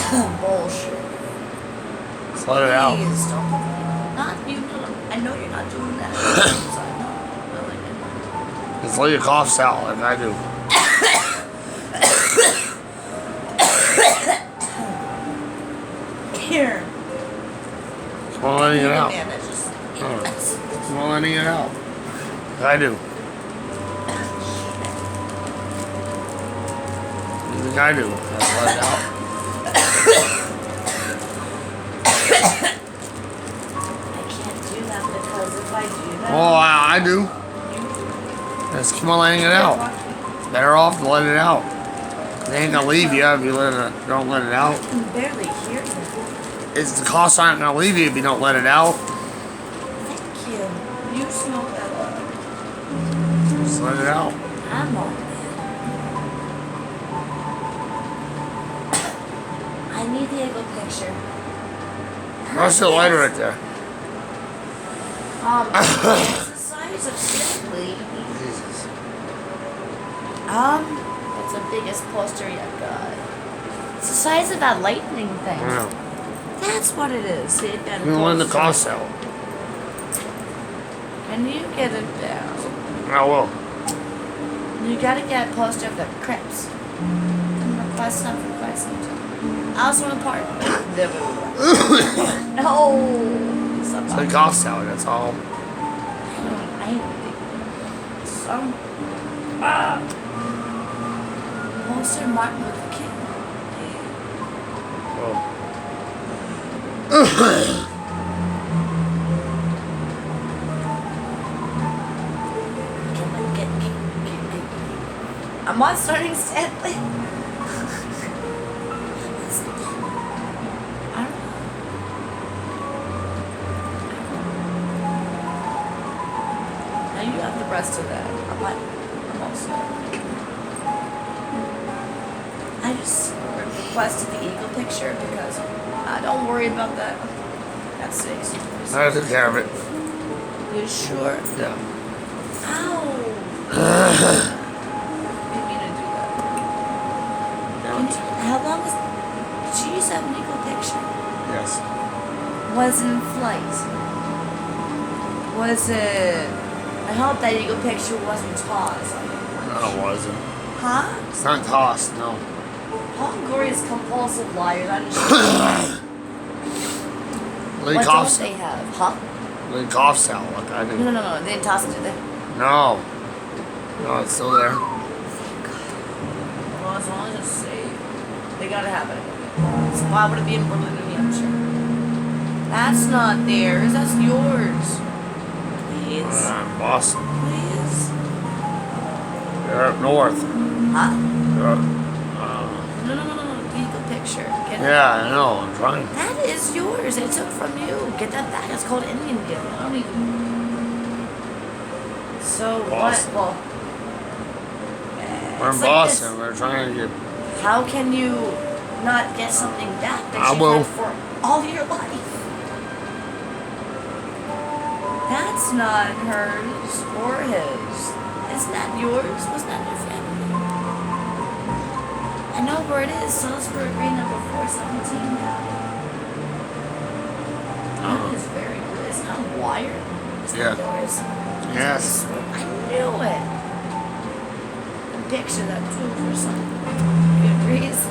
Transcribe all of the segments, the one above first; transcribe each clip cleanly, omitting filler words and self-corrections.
Bullshit. Just let it out. Please don't. Not you. I know you're not doing that. So I'm not willing it. Just let your coughs out like I do. Here. Just want letting it out. Man, that's just. Just want letting it out. Like I do. Like I do. Just let it out. Because if I do that, Oh, I do. Just keep on letting it out. It's better off to let it out. They ain't gonna leave you if you don't let it out. I can barely hear you. It's the costs aren't gonna leave you if you don't let it out. Thank you. You smoke that up. Just let it out. I'm on it. I need the eagle picture. What's the lighter right there? It's the size of Simply. Jesus. It's the biggest poster yet, God. It's the size of that lightning thing. Yeah. That's what it is. See, it got a You want the poster. costs out. Can you get it down? I will. You gotta get a poster of the Crips. I'm requesting them for quite some time. I also want a part. No. It's the costs out, that's all. I hate some. Poster Martin Luther King. Well. I'm not starting Stanley. Now you have the rest of that. I'm also. I just requested the eagle picture because don't worry about that. That's 6. I took care of it. You sure? Yeah. Ow! Didn't mean to do that. How long is? Did you use that eagle picture? Yes. Was it in flight? Was it? I hope that eagle picture wasn't tossed. No, it wasn't. Huh? It's not tossed, no. Paul Glory is compulsive liar. That is. Lee What don't coughs. they have? Huh? Lee coughs out like I do. No. They didn't toss it, did they? No. No, it's still there. Well, as long as it's safe, they gotta have it. So why would it be in Berlin, New Hampshire? That's not theirs. That's yours. Please. Boston. Please. They're up north. Huh? They're up, No. The eagle picture. Get it? yeah, I know. I'm trying. That is yours. They took from you. Get that back. It's called Indian gift. I don't even. So Boston. what? Well, We're in it's like Boston. this. We're trying to get. How can you not get something back that I you've will. had for all your life? That's not hers or his. Isn't that yours? Wasn't that your family? I know where it is. Salisbury Green number 417 now. That is very good. It's not wired. It's Yeah. not yours. Yes. I knew it. And picture that too for some good reason.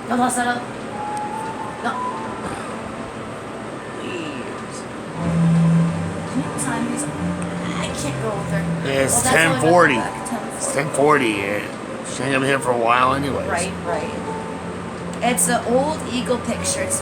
No, toss that up. No. Please. Can you time these? I can't go with her. It's Well, that's only 10:40. back It's 10:40. 10:40. She ain't gonna be here for a while anyways. Right. It's an old eagle picture. It's